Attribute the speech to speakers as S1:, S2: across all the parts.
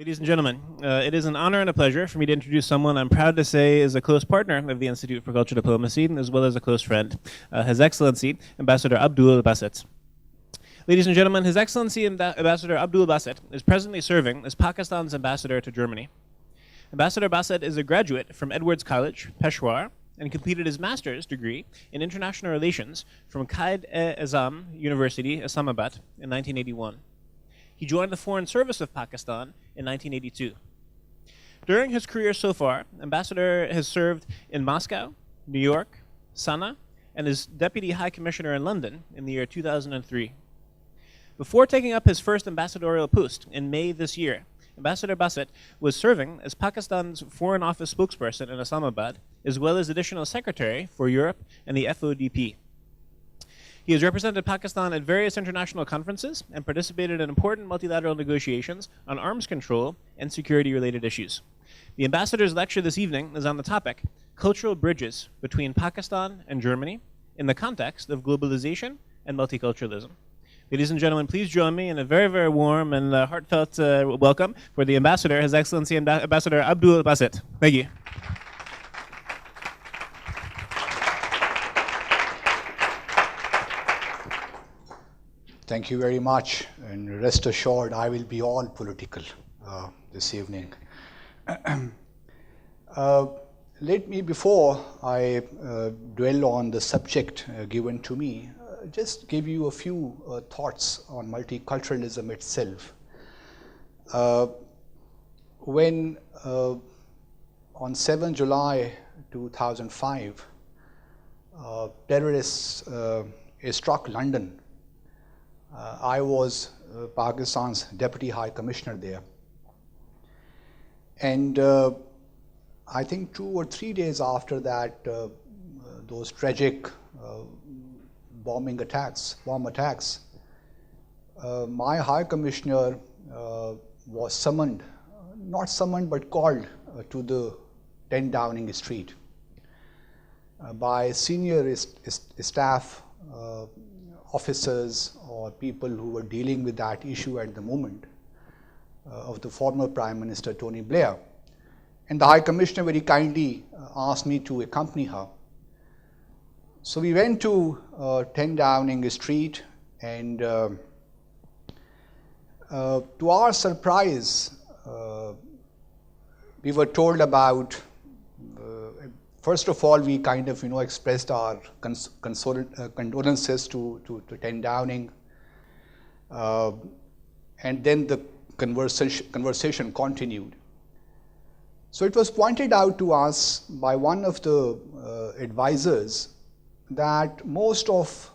S1: Ladies and gentlemen, it is an honor and a pleasure for me to introduce someone I'm proud to say is a close partner of the Institute for Cultural Diplomacy, as well as a close friend, His Excellency, Ambassador Abdul Basit. Ladies and gentlemen, His Excellency Ambassador Abdul Basit is presently serving as Pakistan's ambassador to Germany. Ambassador Basit is a graduate from Edwards College, Peshawar, and completed his master's degree in international relations from Quaid-e-Azam University, Islamabad, in 1981. He joined the Foreign Service of Pakistan in 1982. During his career so far, Ambassador has served in Moscow, New York, Sana'a, and as Deputy High Commissioner in London in the year 2003. Before taking up his first ambassadorial post in May this year, Ambassador Basit was serving as Pakistan's Foreign Office spokesperson in Islamabad, as well as Additional Secretary for Europe and the FODP. He has represented Pakistan at various international conferences and participated in important multilateral negotiations on arms control and security-related issues. The ambassador's lecture this evening is on the topic, Cultural Bridges Between Pakistan and Germany in the Context of Globalization and Multiculturalism. Ladies and gentlemen, please join me in a very, very warm and heartfelt welcome for the ambassador, His Excellency Ambassador Abdul Basit. Thank you.
S2: Thank you very much, and rest assured I will be all political this evening. Let me, before I dwell on the subject given to me, just give you a few thoughts on multiculturalism itself. When on 7 July 2005, terrorists struck London, I was Pakistan's Deputy High Commissioner there. And I think 2 or 3 days after that, those tragic bomb attacks, my High Commissioner was summoned, not summoned but called to the 10 Downing Street by senior staff officers or people who were dealing with that issue at the moment of the former Prime Minister Tony Blair. And the High Commissioner very kindly asked me to accompany her. So we went to 10 Downing Street, and to our surprise, we were told about first of all, we kind of, expressed our condolences to 10 Downing, and then the conversation continued. So it was pointed out to us by one of the advisors that most of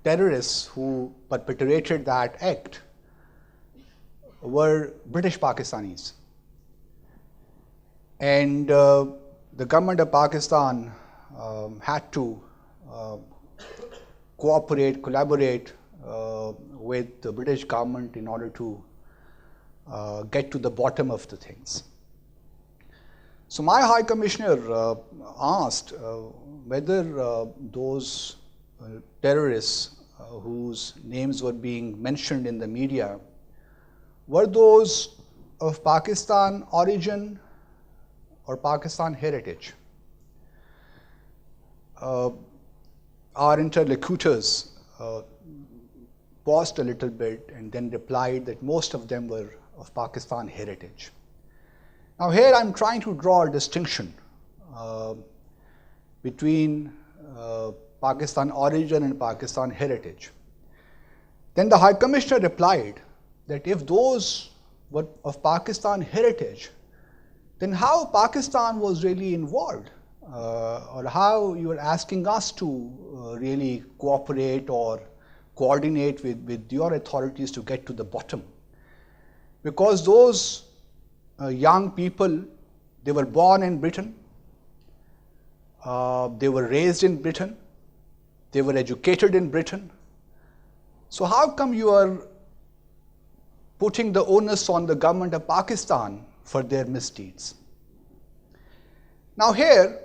S2: terrorists who perpetrated that act were British Pakistanis. And the government of Pakistan had to collaborate with the British government in order to get to the bottom of the things. So my High Commissioner asked whether those terrorists whose names were being mentioned in the media were those of Pakistan origin or Pakistan heritage. Our interlocutors paused a little bit and then replied that most of them were of Pakistan heritage. Now here I'm trying to draw a distinction between Pakistan origin and Pakistan heritage. Then the High Commissioner replied that if those were of Pakistan heritage, then how Pakistan was really involved, or how you are asking us to really cooperate or coordinate with your authorities to get to the bottom. Because those young people, they were born in Britain, they were raised in Britain, they were educated in Britain. So how come you are putting the onus on the government of Pakistan for their misdeeds? Now here,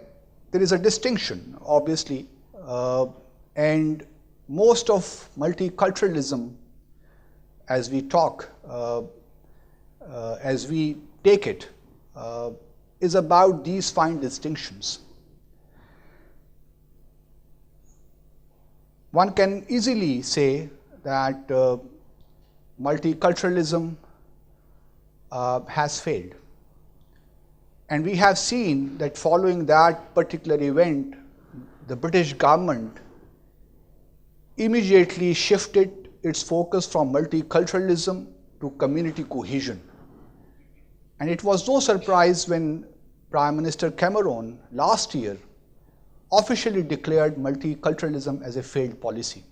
S2: there is a distinction, obviously, and most of multiculturalism, as we talk as we take it, is about these fine distinctions. One can easily say that multiculturalism has failed. And we have seen that following that particular event, the British government immediately shifted its focus from multiculturalism to community cohesion. And it was no surprise when Prime Minister Cameron last year officially declared multiculturalism as a failed policy.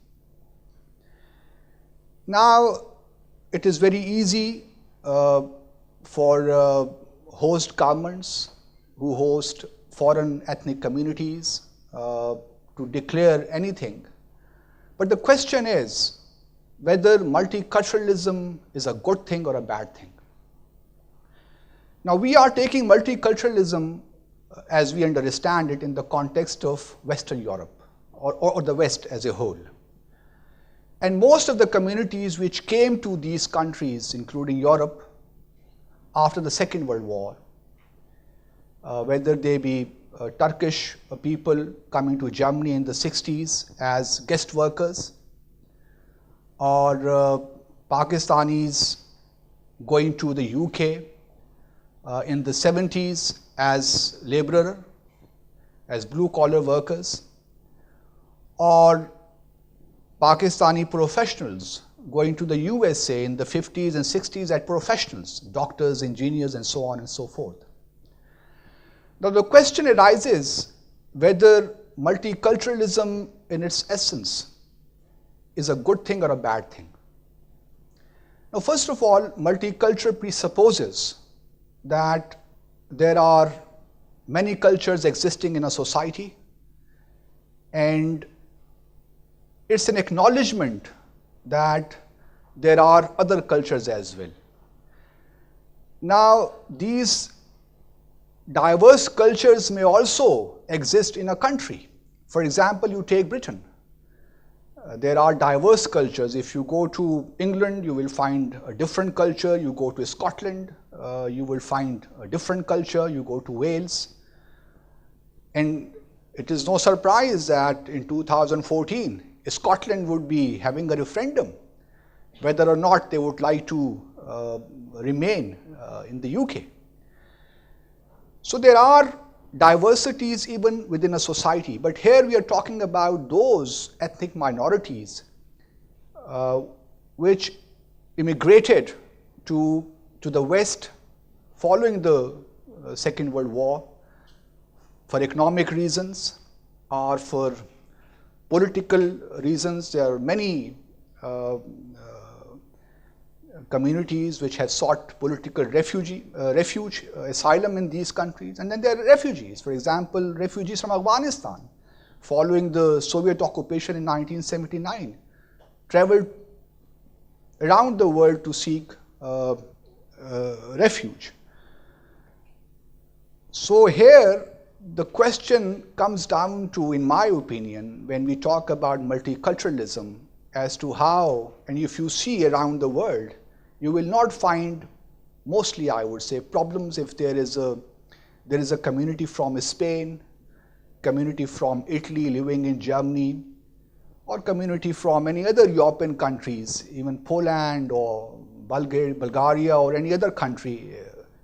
S2: Now, it is very easy for host governments who host foreign ethnic communities to declare anything. But the question is whether multiculturalism is a good thing or a bad thing. Now, we are taking multiculturalism as we understand it in the context of Western Europe or the West as a whole. And most of the communities which came to these countries, including Europe, after the Second World War, whether they be Turkish people coming to Germany in the 60s as guest workers, or Pakistanis going to the UK in the 70s as laborer, as blue-collar workers, or Pakistani professionals going to the USA in the 50s and 60s as professionals, doctors, engineers, and so on and so forth. Now the question arises whether multiculturalism in its essence is a good thing or a bad thing. Now first of all, multicultural presupposes that there are many cultures existing in a society, and it's an acknowledgement that there are other cultures as well. Now, these diverse cultures may also exist in a country. For example, you take Britain. There are diverse cultures. If you go to England, you will find a different culture. You go to Scotland, you will find a different culture. You go to Wales. And it is no surprise that in 2014, Scotland would be having a referendum whether or not they would like to remain in the UK. So there are diversities even within a society, but here we are talking about those ethnic minorities which immigrated to the West following the Second World War for economic reasons or for political reasons. There are many communities which have sought political refuge, asylum in these countries, and then there are refugees. For example, refugees from Afghanistan following the Soviet occupation in 1979 traveled around the world to seek refuge. So here the question comes down to, in my opinion, when we talk about multiculturalism, as to how, and if you see around the world, you will not find, mostly I would say, problems if there is a community from Spain, community from Italy living in Germany, or community from any other European countries, even Poland or Bulgaria or any other country.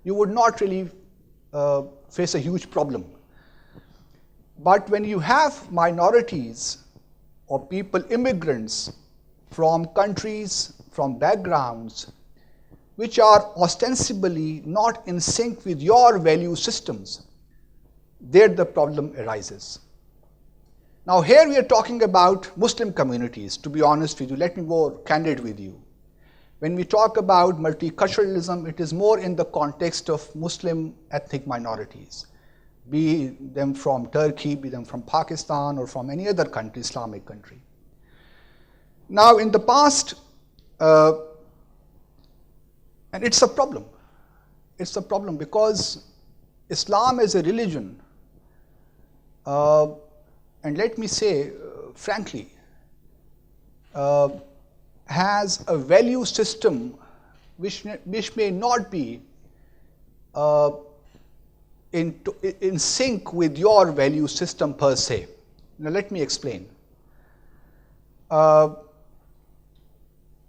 S2: You would not really face a huge problem. But when you have minorities or people, immigrants from countries, from backgrounds which are ostensibly not in sync with your value systems, there the problem arises. Now here we are talking about Muslim communities. To be honest with you, let me be more candid with you. When we talk about multiculturalism, it is more in the context of Muslim ethnic minorities, be them from Turkey, be them from Pakistan, or from any other country, Islamic country. Now in the past, and it's a problem. It's a problem because Islam as a religion, and let me say frankly, has a value system which may not be in sync with your value system per se. Now let me explain.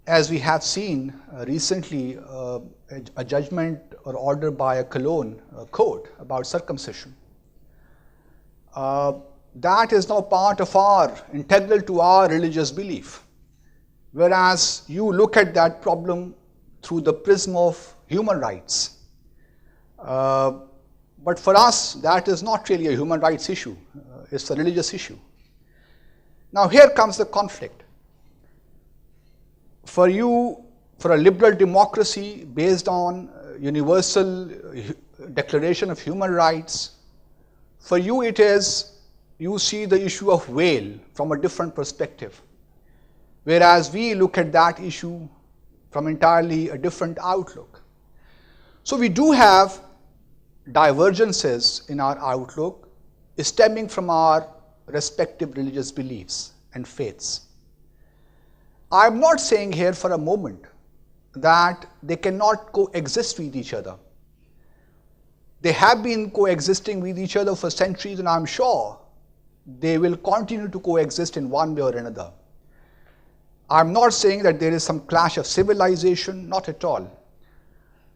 S2: As we have seen recently, a judgment or order by a Cologne court about circumcision. That is now part of integral to our religious belief. Whereas you look at that problem through the prism of human rights. But for us, that is not really a human rights issue. It's a religious issue. Now here comes the conflict. For you, for a liberal democracy based on universal declaration of human rights, for you it is, you see the issue of veil from a different perspective. Whereas we look at that issue from entirely a different outlook. So we do have divergences in our outlook stemming from our respective religious beliefs and faiths. I am not saying here for a moment that they cannot coexist with each other. They have been coexisting with each other for centuries, and I am sure they will continue to coexist in one way or another. I am not saying that there is some clash of civilization, not at all.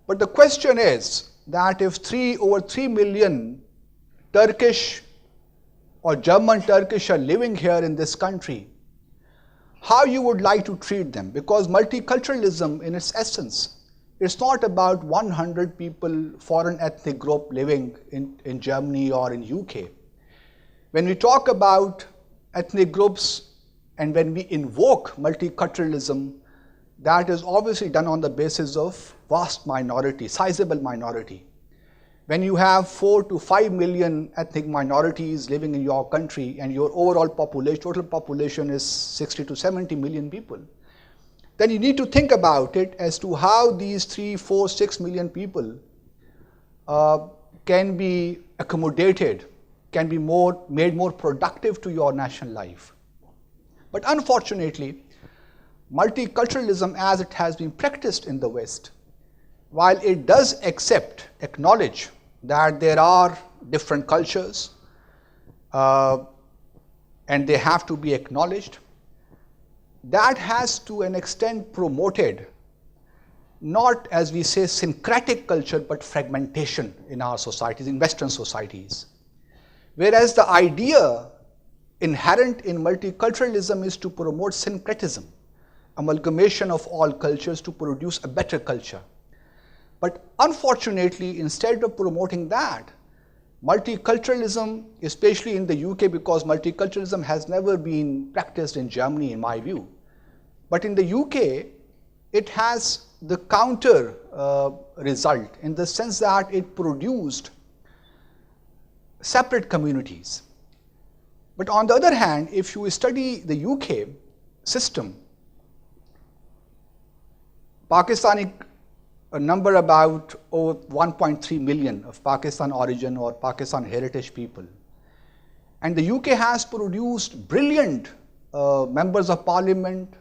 S2: But the question is that if over 3 million Turkish or German Turkish are living here in this country, how you would like to treat them? Because multiculturalism in its essence, it's not about 100 people, foreign ethnic group living in Germany or in UK. When we talk about ethnic groups and when we invoke multiculturalism, that is obviously done on the basis of vast minority, sizable minority. When you have 4 to 5 million ethnic minorities living in your country and your overall population, total population is 60 to 70 million people, then you need to think about it as to how these 3, 4, 6 million people can be accommodated, can be made more productive to your national life. But unfortunately, multiculturalism as it has been practiced in the West, while it does acknowledge that there are different cultures and they have to be acknowledged, that has to an extent promoted not, as we say, syncretic culture, but fragmentation in our societies, in Western societies. Whereas the idea inherent in multiculturalism is to promote syncretism, amalgamation of all cultures to produce a better culture. But unfortunately, instead of promoting that, multiculturalism, especially in the UK, because multiculturalism has never been practiced in Germany in my view, but in the UK, it has the counter result in the sense that it produced separate communities. But on the other hand, if you study the UK system, Pakistani number about over 1.3 million of Pakistan origin or Pakistan heritage people. And the UK has produced brilliant members of parliament,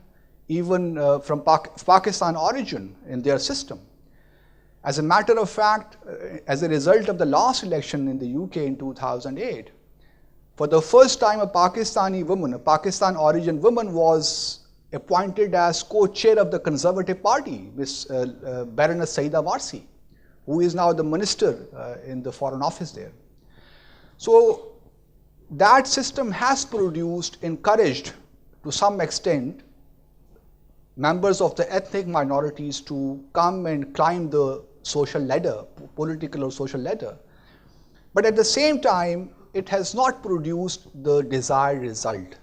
S2: even from Pakistan origin in their system. As a matter of fact, as a result of the last election in the UK in 2008, for the first time a Pakistani woman, a Pakistan origin woman, was appointed as co-chair of the Conservative Party, Ms. Baroness Saida Warsi, who is now the minister in the Foreign Office there. So that system has encouraged to some extent members of the ethnic minorities to come and climb the social ladder, political or social ladder. But at the same time, it has not produced the desired result.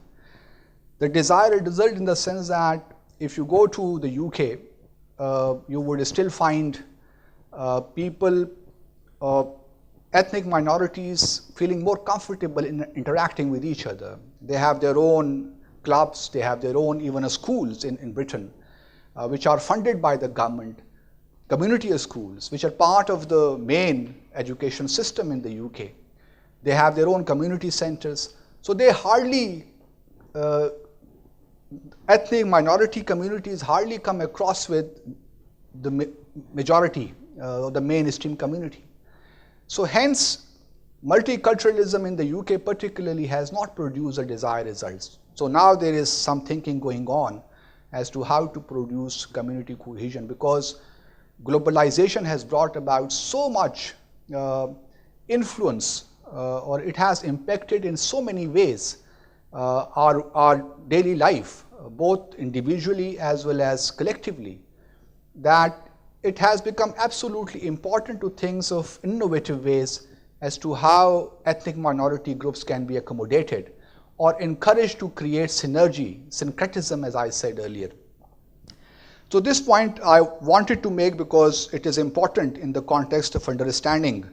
S2: The desired result in the sense that if you go to the UK, you would still find people, ethnic minorities feeling more comfortable in interacting with each other. They have their own clubs, they have their own even schools in Britain, which are funded by the government, community schools, which are part of the main education system in the UK. They have their own community centers. So they hardly, ethnic minority communities hardly come across with the majority, the mainstream community. So hence, multiculturalism in the UK particularly has not produced the desired results. So now there is some thinking going on as to how to produce community cohesion, because globalization has brought about so much influence, or it has impacted in so many ways our daily life, both individually as well as collectively, that it has become absolutely important to think of innovative ways as to how ethnic minority groups can be accommodated or encouraged to create synergy, syncretism, as I said earlier. So this point I wanted to make because it is important in the context of understanding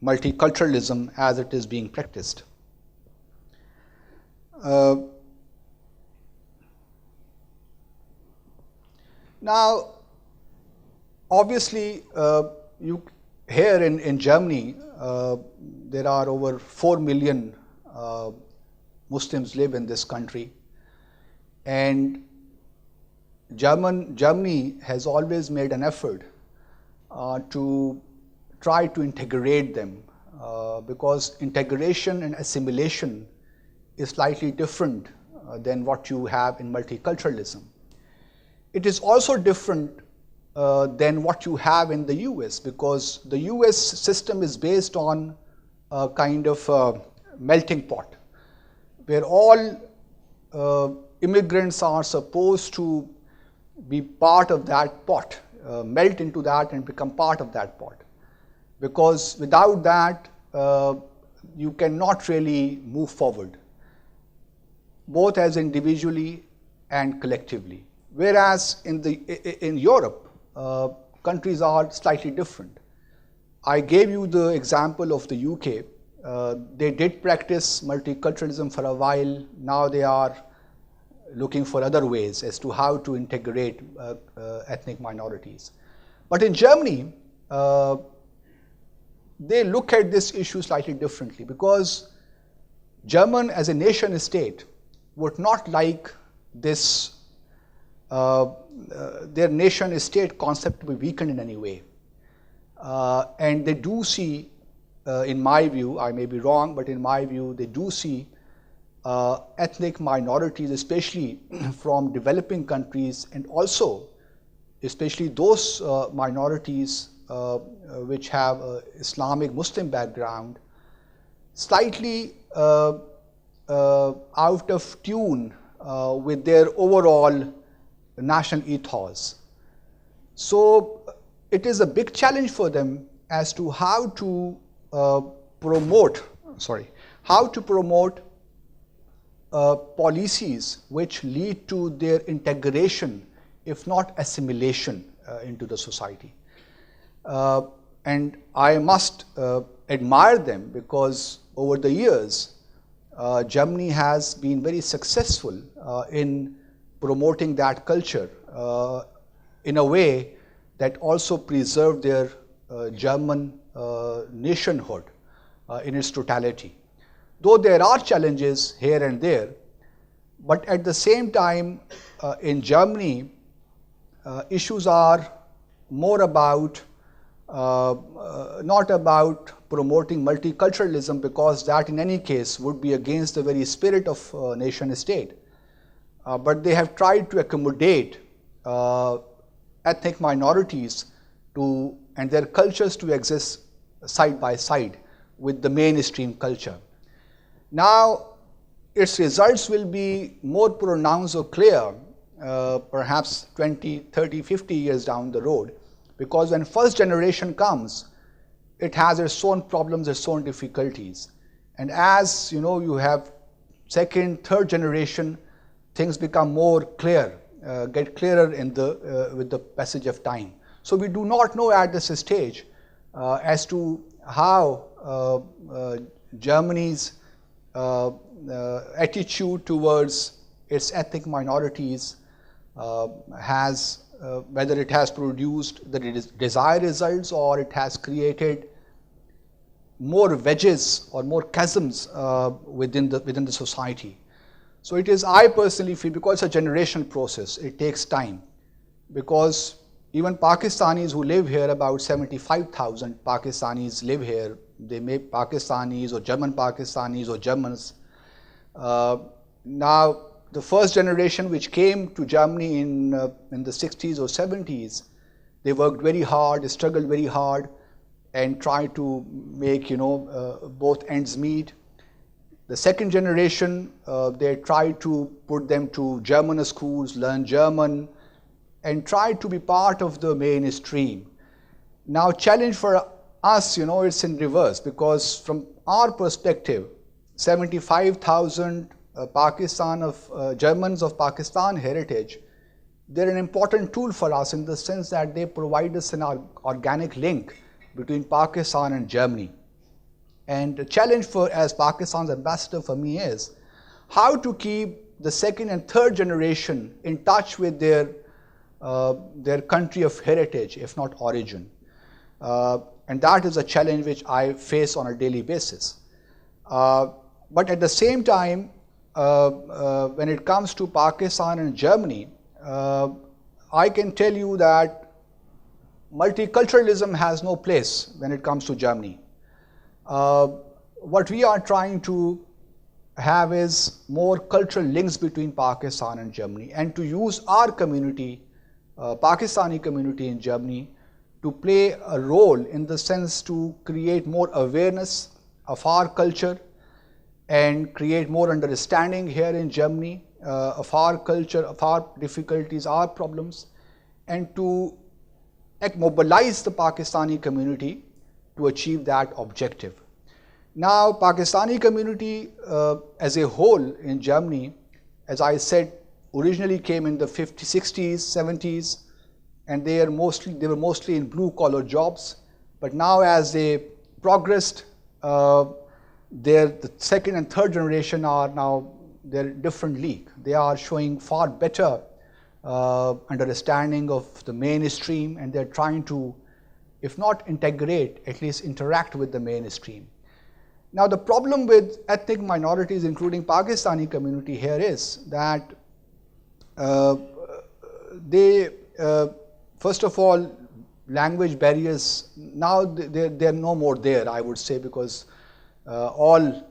S2: multiculturalism as it is being practiced. Now, obviously, here in Germany, there are over 4 million Muslims live in this country, and Germany has always made an effort to try to integrate them, because integration and assimilation is slightly different than what you have in multiculturalism. It is also different than what you have in the US, because the US system is based on a kind of melting pot, where all immigrants are supposed to be part of that pot, melt into that and become part of that pot. Because without that, you cannot really move forward, both as individually and collectively. Whereas in Europe, countries are slightly different. I gave you the example of the UK. They did practice multiculturalism for a while. Now they are looking for other ways as to how to integrate ethnic minorities. But in Germany, they look at this issue slightly differently, because German as a nation state would not like this their nation state concept to be weakened in any way. And they do see, in my view, I may be wrong, but in my view, they do see ethnic minorities, especially from developing countries, and also especially those minorities which have an Islamic Muslim background, slightly out of tune with their overall national ethos. So it is a big challenge for them as to how to promote policies which lead to their integration, if not assimilation, into the society. And I must admire them, because over the years, Germany has been very successful in promoting that culture in a way that also preserved their German nationhood in its totality. Though there are challenges here and there, but at the same time, in Germany, issues are more about, not about promoting multiculturalism, because that in any case would be against the very spirit of nation state. But they have tried to accommodate ethnic minorities and their cultures to exist side by side with the mainstream culture. Now, its results will be more pronounced or clear perhaps 20, 30, 50 years down the road, because when first generation comes, it has its own problems, its own difficulties. And as you have second, third generation, things become more clear, get clearer with the passage of time. So we do not know at this stage as to how Germany's attitude towards its ethnic minorities has, whether it has produced the desired results or it has created more wedges or more chasms within the society. So it is, I personally feel, because it's a generational process, it takes time. because even Pakistanis who live here, about 75,000 Pakistanis live here. They may be Pakistanis or German Pakistanis or Germans. Now, the first generation which came to Germany in the 60s or 70s, they worked very hard, they struggled very hard, and tried to make both ends meet. The second generation, they tried to put them to German schools, learn German, and tried to be part of the mainstream. Now, challenge for us, it's in reverse, because from our perspective, 75,000 Germans of Pakistan heritage, they're an important tool for us in the sense that they provide us an organic link between Pakistan and Germany. And the challenge as Pakistan's ambassador for me is how to keep the second and third generation in touch with their country of heritage, if not origin. And that is a challenge which I face on a daily basis. But at the same time, when it comes to Pakistan and Germany, I can tell you that multiculturalism has no place when it comes to Germany. What we are trying to have is more cultural links between Pakistan and Germany, and to use our community, Pakistani community in Germany, to play a role in the sense to create more awareness of our culture and create more understanding here in Germany of our culture, of our difficulties, our problems, and to mobilize the Pakistani community to achieve that objective. Now, Pakistani community as a whole in Germany, as I said, originally came in the 50s, 60s, 70s, and they were mostly in blue-collar jobs. But now, as they progressed, the second and third generation are now they're different league. They are showing far better understanding of the mainstream, and they're trying to, if not integrate, at least interact with the mainstream. Now, the problem with ethnic minorities, including Pakistani community here, is that first of all, language barriers, now they're no more there, I would say, because all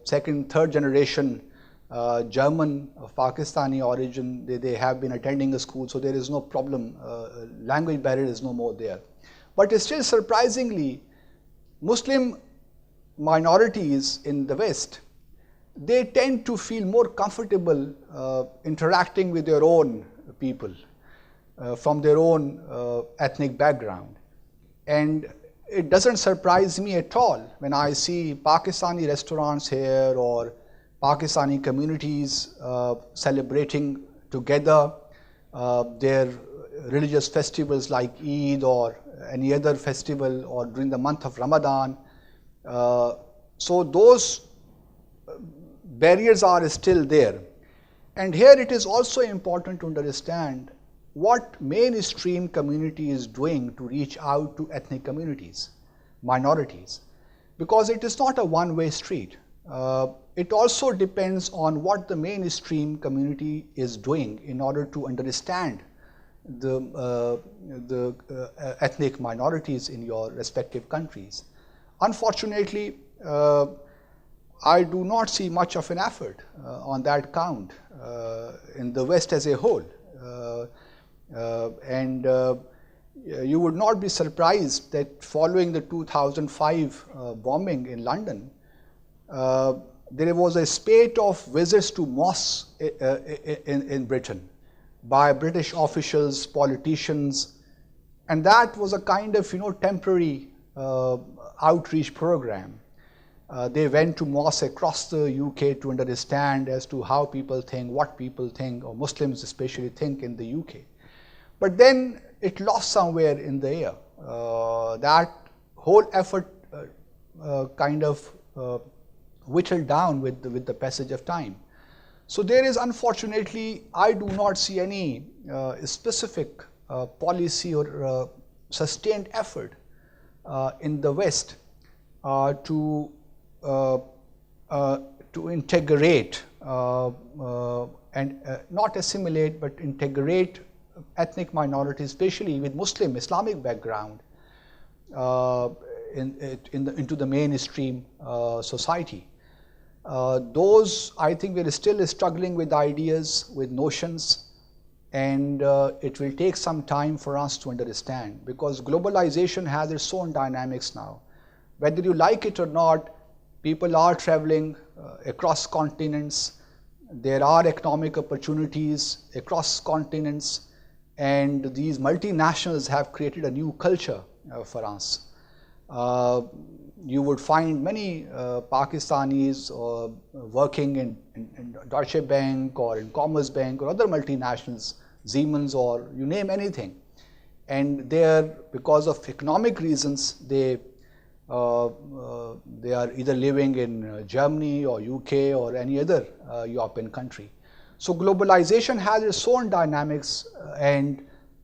S2: second, third generation German of Pakistani origin, they have been attending a school, so there is no problem. Language barrier is no more there. But still, surprisingly, Muslim minorities in the West, they tend to feel more comfortable interacting with their own people from their own ethnic background. And it doesn't surprise me at all when I see Pakistani restaurants here or Pakistani communities celebrating together their religious festivals like Eid or any other festival, or during the month of Ramadan. So those barriers are still there. And here it is also important to understand what mainstream community is doing to reach out to ethnic communities, minorities, because it is not a one-way street. It also depends on what the mainstream community is doing in order to understand the ethnic minorities in your respective countries. Unfortunately, I do not see much of an effort on that count in the West as a whole. You would not be surprised that following the 2005 bombing in London, there was a spate of visits to mosques in Britain by British officials, politicians, and that was a kind of temporary outreach program. They went to mosques across the UK to understand as to how people think, what people think, or Muslims especially think in the UK. But then it lost somewhere in the air. That whole effort kind of whittled down with the passage of time. So there is, unfortunately, I do not see any specific policy or sustained effort in the West to integrate and not assimilate, but integrate ethnic minorities, especially with Muslim, Islamic background, into the mainstream society. Those, I think, we're still struggling with ideas, with notions, and it will take some time for us to understand, because globalization has its own dynamics now. Whether you like it or not, people are traveling across continents. There are economic opportunities across continents, and these multinationals have created a new culture for us. You would find many Pakistanis working in Deutsche Bank or in Commerce Bank or other multinationals, Siemens, or you name anything. And because of economic reasons, they are either living in Germany or UK or any other European country. So globalization has its own dynamics, and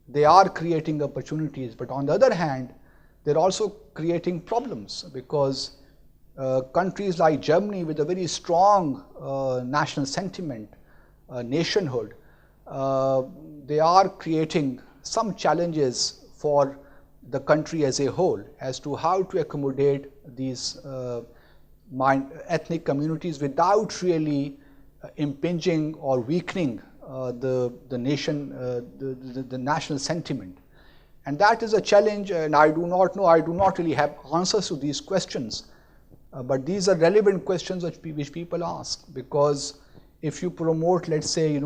S2: they are creating opportunities. But on the other hand, they're also creating problems, because countries like Germany, with a very strong national sentiment, nationhood, they are creating some challenges for the country as a whole as to how to accommodate these ethnic communities without really impinging or weakening the national sentiment. And that is a challenge, and I do not know, I do not really have answers to these questions, but these are relevant questions which people ask, because if you promote, let's say, in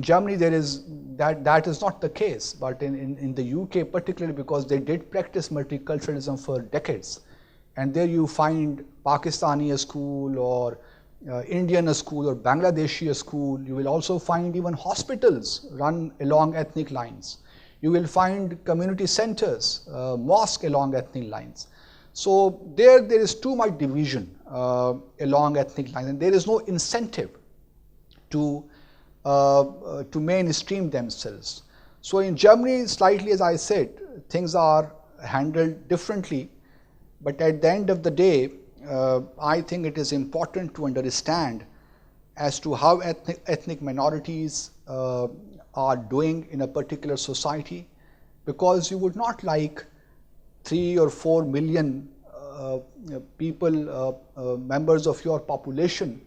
S2: Germany there is that is not the case, but in the UK particularly, because they did practice multiculturalism for decades, and there you find Pakistani school or Indian school or Bangladeshi school. You will also find even hospitals run along ethnic lines. You will find community centers, mosques along ethnic lines. So there is too much division along ethnic lines, and there is no incentive to mainstream themselves. So in Germany, slightly, as I said, things are handled differently, but at the end of the day, I think it is important to understand as to how ethnic minorities are doing in a particular society, because you would not like 3 or 4 million people, members of your population,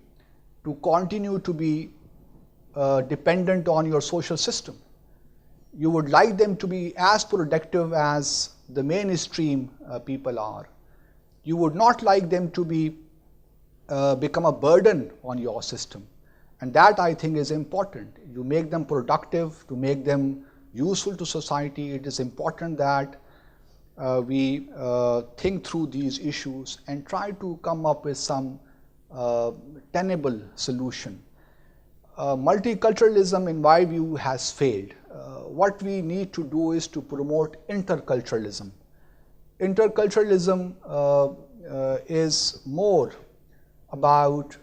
S2: to continue to be dependent on your social system. You would like them to be as productive as the mainstream people are. You would not like them to become a burden on your system. And that, I think, is important. You make them productive, to make them useful to society. It is important that we think through these issues and try to come up with some tenable solution. Multiculturalism, in my view, has failed. What we need to do is to promote interculturalism. Interculturalism is more about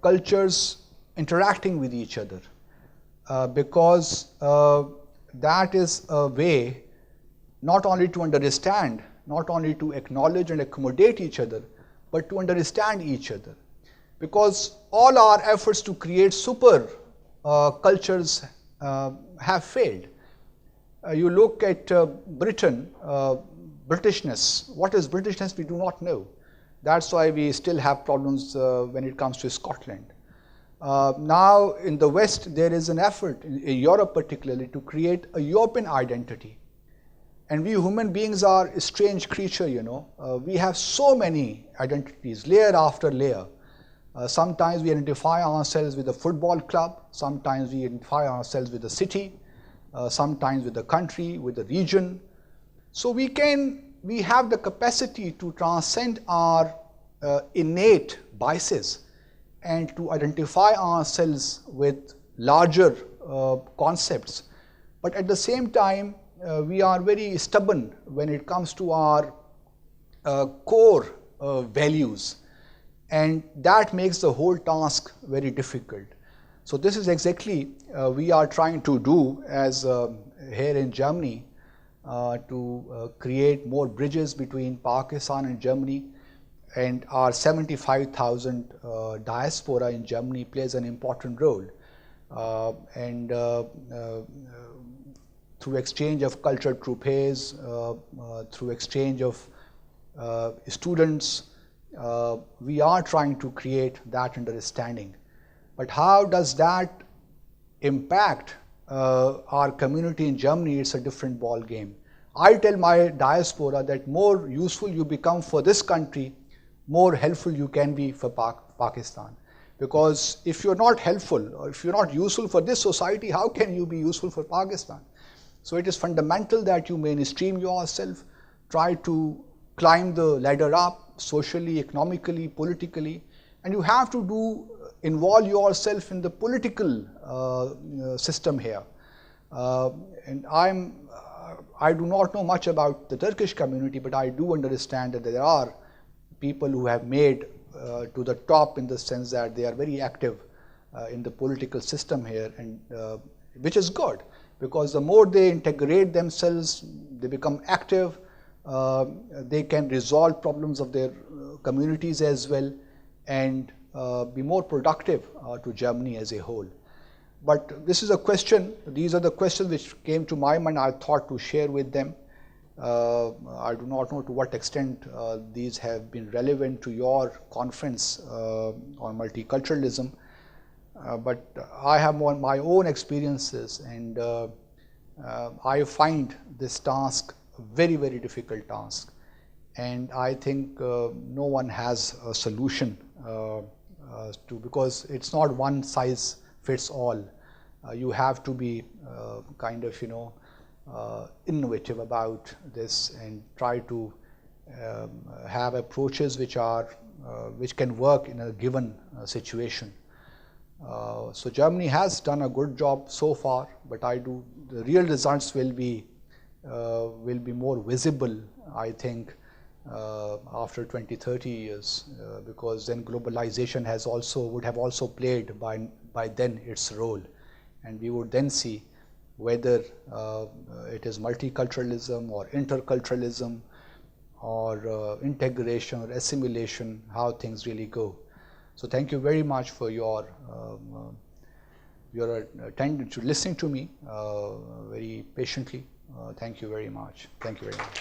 S2: cultures interacting with each other, because that is a way not only to understand, not only to acknowledge and accommodate each other, but to understand each other. Because all our efforts to create super cultures have failed. You look at Britain, Britishness. What is Britishness? We do not know. That's why we still have problems when it comes to Scotland. Now in the West, there is an effort, in Europe particularly, to create a European identity. And we human beings are a strange creature, we have so many identities, layer after layer. Sometimes we identify ourselves with a football club, sometimes we identify ourselves with a city, sometimes with a country, with a region. So we have the capacity to transcend our innate biases and to identify ourselves with larger concepts. But at the same time, we are very stubborn when it comes to our core values, and that makes the whole task very difficult. So this is exactly we are trying to do as here in Germany, to create more bridges between Pakistan and Germany, and our 75,000 diaspora in Germany plays an important role. and through exchange of cultural troupes, through exchange of students, we are trying to create that understanding. But how does that impact our community in Germany? It's a different ball game. I tell my diaspora that more useful you become for this country, more helpful you can be for Pakistan. Because if you're not helpful, or if you're not useful for this society, how can you be useful for Pakistan? So it is fundamental that you mainstream yourself, try to climb the ladder up socially, economically, politically, and you have to involve yourself in the political system here. And I do not know much about the Turkish community, but I do understand that there are people who have made to the top, in the sense that they are very active in the political system here, and which is good, because the more they integrate themselves, they become active, they can resolve problems of their communities as well, and be more productive to Germany as a whole. But this is a question, these are the questions which came to my mind, I thought to share with them. I do not know to what extent these have been relevant to your conference on multiculturalism, but I have my own experiences, and I find this task a very, very difficult task. And I think no one has a solution because it's not one size fits all. You have to be kind of, innovative about this, and try to have approaches which can work in a given situation. So Germany has done a good job so far, but the real results will be more visible, I think, after 20-30 years, because then globalization would have also played by then its role, and we would then see whether it is multiculturalism or interculturalism or integration or assimilation, how things really go. So thank you very much for your attention to listening to me very patiently. Thank you very much. Thank you very much.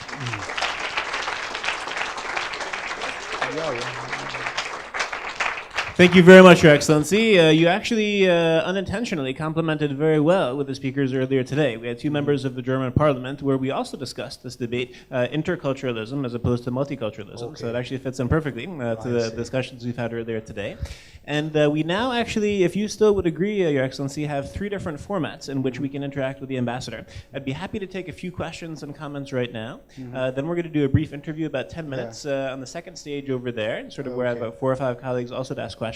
S1: Thank you very much, Your Excellency. You actually unintentionally complimented very well with the speakers earlier today. We had two members of the German Parliament where we also discussed this debate, interculturalism as opposed to multiculturalism. Okay. So it actually fits in perfectly to the discussions we've had earlier today. And we now actually, if you still would agree, Your Excellency, have three different formats in which we can interact with the ambassador. I'd be happy to take a few questions and comments right now. Then we're going to do a brief interview, about 10 minutes, on the second stage over there, sort of where I have about 4 or 5 colleagues also to ask questions.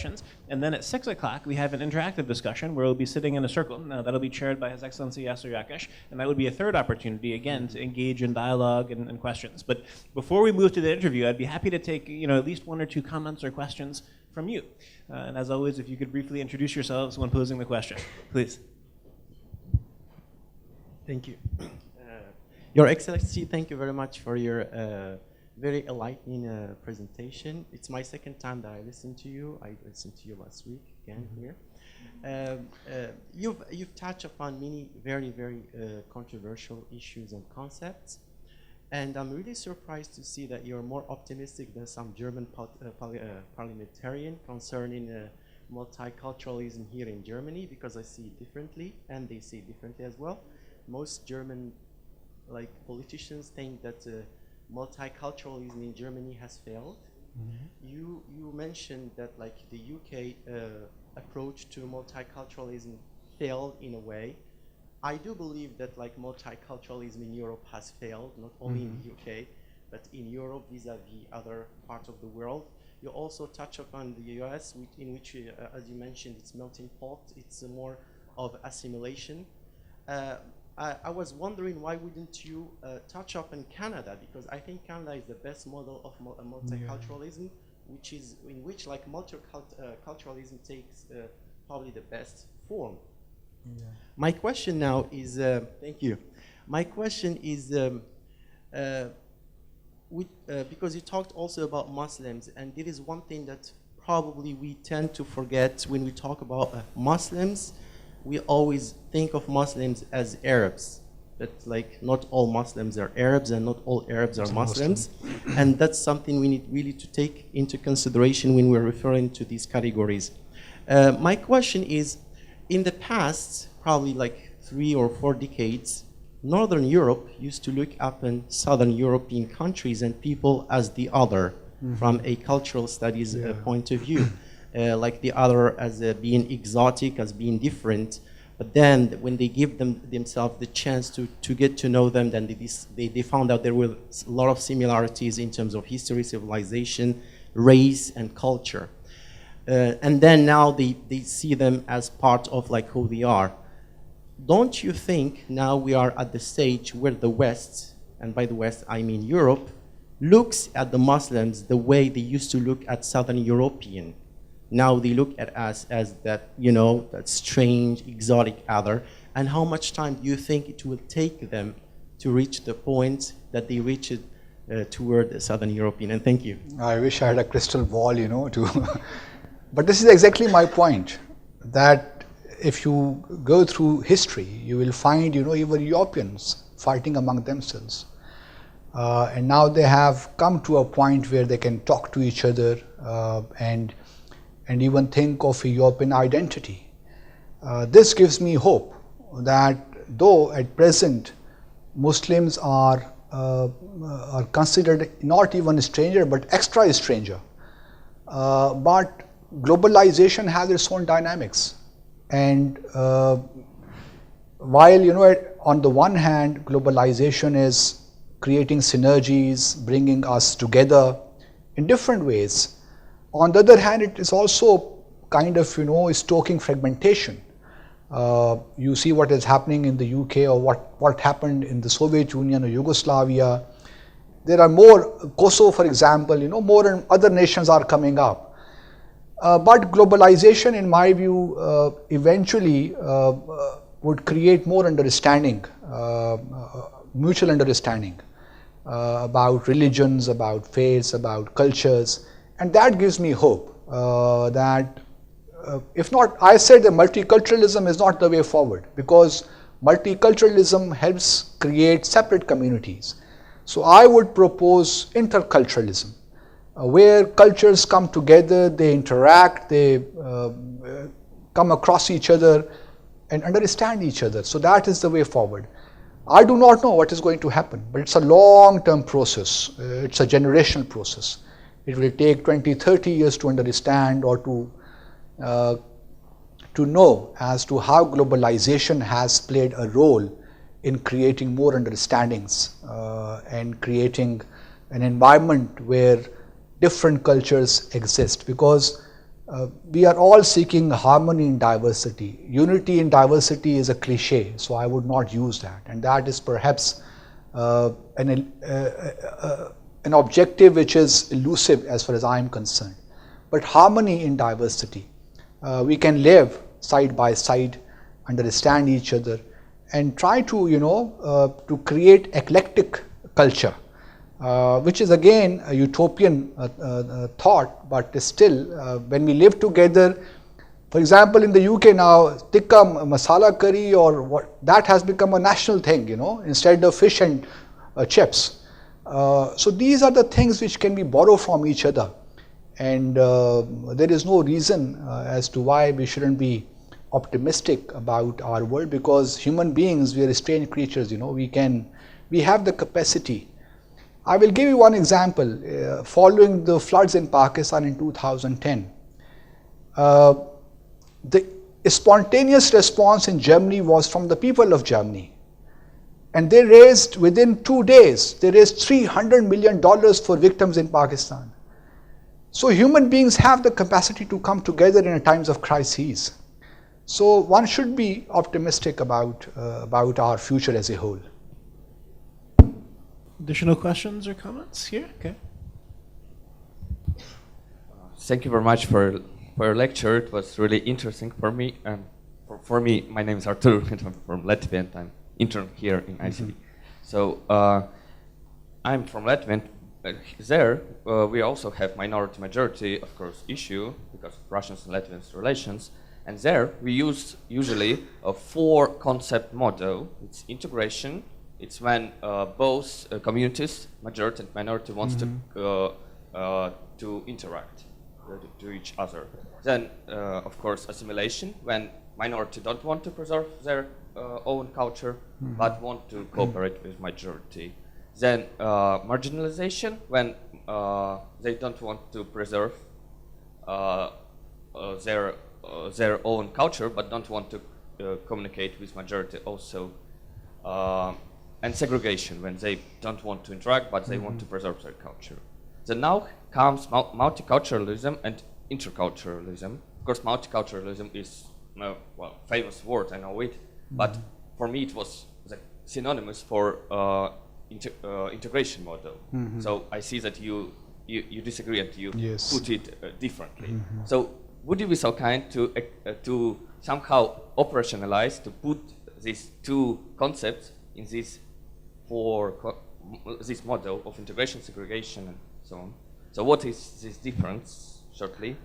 S1: And then at 6 o'clock, we have an interactive discussion where we'll be sitting in a circle. That'll be chaired by His Excellency Yasser Yakesh, and that would be a third opportunity, again, to engage in dialogue and questions. But before we move to the interview, I'd be happy to take at least 1 or 2 comments or questions from you. And as always, if you could briefly introduce yourselves when posing the question, please.
S3: Thank you. Your Excellency, thank you very much for your very enlightening presentation. It's my second time that I listened to you. I listened to you last week again here. You've touched upon many very, very controversial issues and concepts. And I'm really surprised to see that you're more optimistic than some German parliamentarian concerning multiculturalism here in Germany, because I see it differently, and they see it differently as well. Most German politicians think that multiculturalism in Germany has failed. You mentioned that the UK approach to multiculturalism failed in a way. I do believe that multiculturalism in Europe has failed, not only in the UK, but in Europe vis-a-vis other parts of the world. You also touch upon the US, in which, as you mentioned, it's melting pot. It's more of assimilation. I was wondering, why wouldn't you touch up on Canada? Because I think Canada is the best model of multiculturalism, in which multiculturalism takes probably the best form. Yeah. My question now is, thank you. My question is, because you talked also about Muslims, and it is one thing that probably we tend to forget when we talk about Muslims. we always think of Muslims as Arabs. But like not all Muslims are Arabs and not all Arabs are Muslims. And that's something we need really to take into consideration when we're referring to these categories. My question is, in the past, probably like 3 or 4 decades, Northern Europe used to look up in Southern European countries and people as the other from a cultural studies point of view. Like the other as being exotic, as being different. But then when they give themselves the chance to get to know them, then they found out there were a lot of similarities in terms of history, civilization, race, and culture. And then now they see them as part of like who they are. Don't you think now we are at the stage where the West, and by the West I mean Europe, looks at the Muslims the way they used to look at Southern European? Now they look at us as that, that strange, exotic other. And how much time do you think it will take them to reach the point that they reached toward the Southern European? And thank you.
S2: I wish I had a crystal ball, to. But this is exactly my point, that if you go through history, you will find, even Europeans fighting among themselves. And now they have come to a point where they can talk to each other and even think of a European identity. This gives me hope that though at present Muslims are considered not even a stranger but extra stranger, but globalization has its own dynamics. And while on the one hand globalization is creating synergies, bringing us together in different ways, on the other hand, it is also kind of, stoking fragmentation. You see what is happening in the UK, or what happened in the Soviet Union or Yugoslavia. There are more, Kosovo for example, more and other nations are coming up. But globalization, in my view, eventually would create more understanding, mutual understanding about religions, about faiths, about cultures. And that gives me hope that if not, I said that multiculturalism is not the way forward, because multiculturalism helps create separate communities. So I would propose interculturalism, where cultures come together, they interact, they come across each other and understand each other. So that is the way forward. I do not know what is going to happen, but it's a long-term process. It's a generational process. It will take 20, 30 years to understand or to know as to how globalization has played a role in creating more understandings and creating an environment where different cultures exist, because we are all seeking harmony in diversity. Unity in diversity is a cliche, so I would not use that, and that is perhaps an objective which is elusive as far as I am concerned. But harmony in diversity, we can live side by side, understand each other, and try to to create eclectic culture, which is again a utopian thought, but still when we live together. For example, in the UK now, tikka masala curry or what, that has become a national thing, instead of fish and chips. So these are the things which can be borrowed from each other, and there is no reason as to why we shouldn't be optimistic about our world, because human beings, we are strange creatures, we have the capacity. I will give you one example. Following the floods in Pakistan in 2010, the spontaneous response in Germany was from the people of Germany. And they raised, within 2 days, they raised $300 million for victims in Pakistan. So human beings have the capacity to come together in times of crises. So one should be optimistic about our future as a whole.
S1: Additional questions or comments here? Okay.
S4: Thank you very much for your lecture. It was really interesting for me. And for me, my name is Artur, and I'm from Latvia, and I'm intern here in ICD. So I'm from Latvia. There, we also have minority-majority, of course, issue because of Russians and Latvians relations. And there we use usually a 4-concept model. It's integration. It's when both communities, majority and minority, wants to interact to each other. Then, of course, assimilation, when minority don't want to preserve their own culture, but want to cooperate with majority. Then marginalization, when they don't want to preserve their own culture, but don't want to communicate with majority also. And segregation, when they don't want to interact, but they want to preserve their culture. Then now comes multiculturalism and interculturalism. Of course, multiculturalism is well, famous word, I know it, but for me it was synonymous for integration model. So I see that you disagree and you put it differently. So would you be so kind to somehow operationalize, to put these two concepts in this this model of integration, segregation, and so on? So what is this difference, shortly,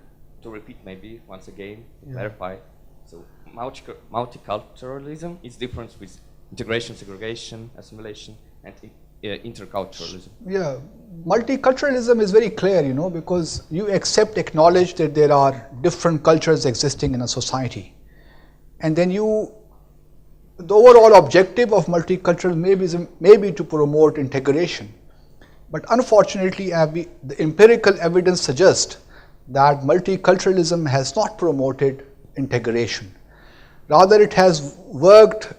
S4: to repeat maybe once again, clarify? So multiculturalism is different with integration, segregation, assimilation, and interculturalism.
S2: Yeah, multiculturalism is very clear, you know, because you acknowledge that there are different cultures existing in a society. And then the overall objective of multiculturalism may be to promote integration. But unfortunately, the empirical evidence suggests that multiculturalism has not promoted integration. Rather, it has worked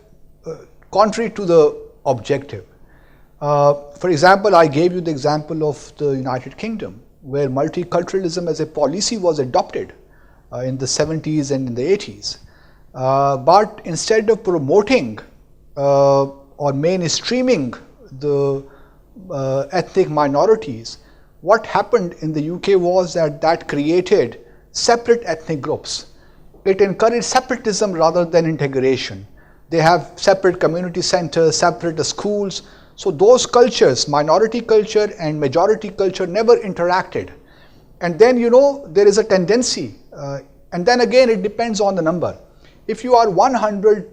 S2: contrary to the objective. For example, I gave you the example of the United Kingdom, where multiculturalism as a policy was adopted in the 70s and in the 80s. But instead of promoting or mainstreaming the ethnic minorities, what happened in the UK was that created separate ethnic groups. It encouraged separatism rather than integration. They have separate community centers, separate schools. So those cultures, minority culture and majority culture, never interacted. And then, you know, there is a tendency, and then again it depends on the number. If you are 100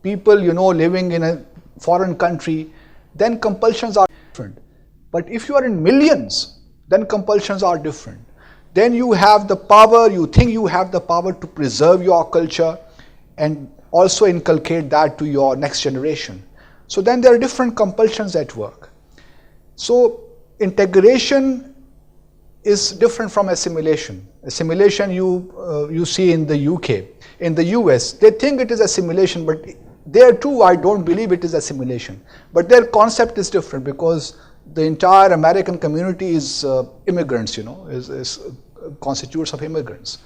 S2: people, you know, living in a foreign country, then compulsions are different. But if you are in millions, then compulsions are different. Then you have the power, you think you have the power to preserve your culture and also inculcate that to your next generation. So then there are different compulsions at work. So integration is different from assimilation. Assimilation you see in the UK, in the US, they think it is assimilation, but there too I don't believe it is assimilation. But their concept is different because the entire American community is immigrants, you know, constitutes of immigrants.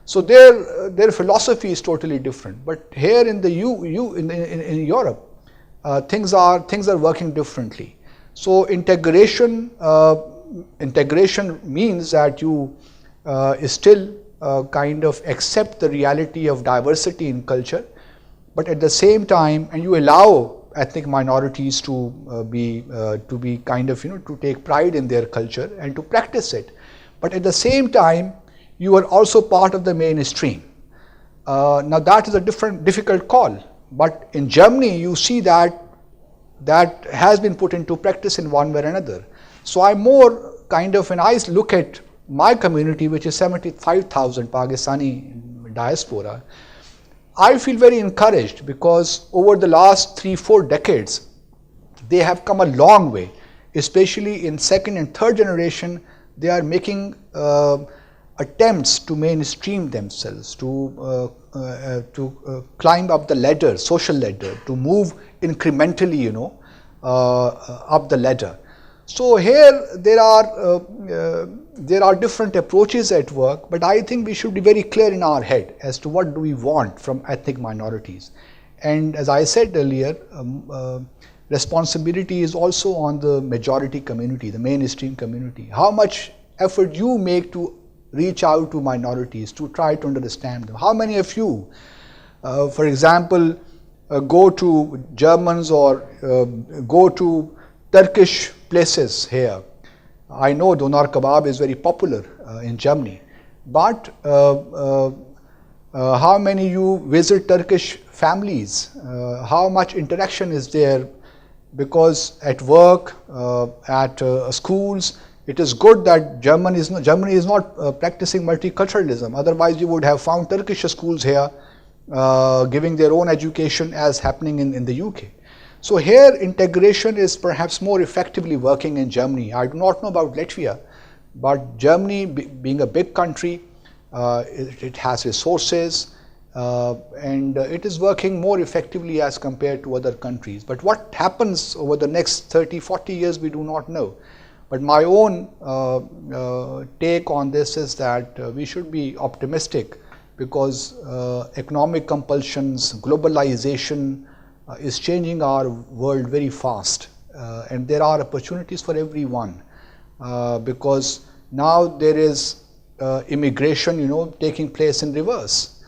S2: So their philosophy is totally different. But here in the in Europe, things are working differently. So integration means that you still kind of accept the reality of diversity in culture, but at the same time, and you allow ethnic minorities to be kind of, you know, to take pride in their culture and to practice it. But at the same time, you are also part of the mainstream. Now that is a difficult call. But in Germany, you see that has been put into practice in one way or another. So I'm more kind of, when I look at my community, which is 75,000 Pakistani diaspora, I feel very encouraged because over the last 3-4 decades, they have come a long way, especially in second and third generation. They are making attempts to mainstream themselves, to climb up the ladder, social ladder, to move incrementally, you know, up the ladder. So here there are different approaches at work, but I think we should be very clear in our head as to what do we want from ethnic minorities. And as I said earlier, responsibility is also on the majority community, the mainstream community. How much effort you make to reach out to minorities, to try to understand them. How many of you, for example, go to Germans or go to Turkish places here? I know doner kebab is very popular in Germany, but how many you visit Turkish families, how much interaction is there, because at work, at schools, it is good that Germany is not practicing multiculturalism. Otherwise, you would have found Turkish schools here giving their own education as happening in the UK. So here, integration is perhaps more effectively working in Germany. I do not know about Latvia, but Germany, being a big country, it has resources, and it is working more effectively as compared to other countries. But what happens over the next 30, 40 years, we do not know. But my own take on this is that we should be optimistic, because economic compulsions, globalization is changing our world very fast, and there are opportunities for everyone, because now there is immigration, taking place in reverse.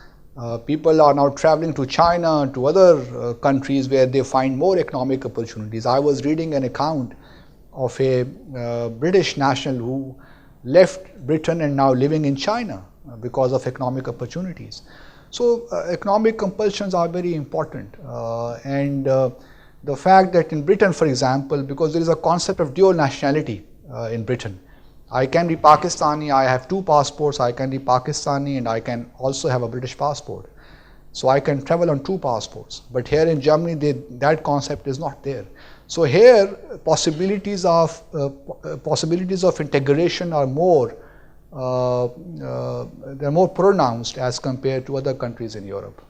S2: People are now traveling to China, to other countries where they find more economic opportunities. I was reading an account of a British national who left Britain and now living in China because of economic opportunities. So economic compulsions are very important, and the fact that in Britain, for example, because there is a concept of dual nationality in Britain, I can be Pakistani, I have 2 passports, I can be Pakistani and I can also have a British passport. So I can travel on 2 passports. But here in Germany, that concept is not there. So here, possibilities of integration are more they're more pronounced as compared to other countries in Europe.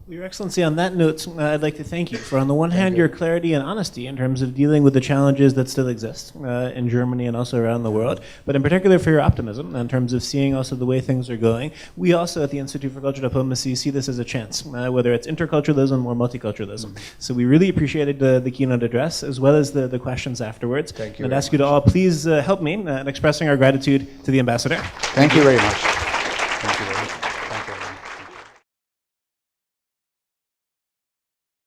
S1: Well, Your Excellency, on that note, I'd like to thank you for, on the one hand, your clarity and honesty in terms of dealing with the challenges that still exist in Germany and also around the world, but in particular for your optimism in terms of seeing also the way things are going. We also at the Institute for Cultural Diplomacy see this as a chance, whether it's interculturalism or multiculturalism. So we really appreciated the keynote address as well as the questions afterwards.
S2: Thank you.
S1: And I'd ask you to all please help me in expressing our gratitude to the ambassador.
S2: Thank you very much.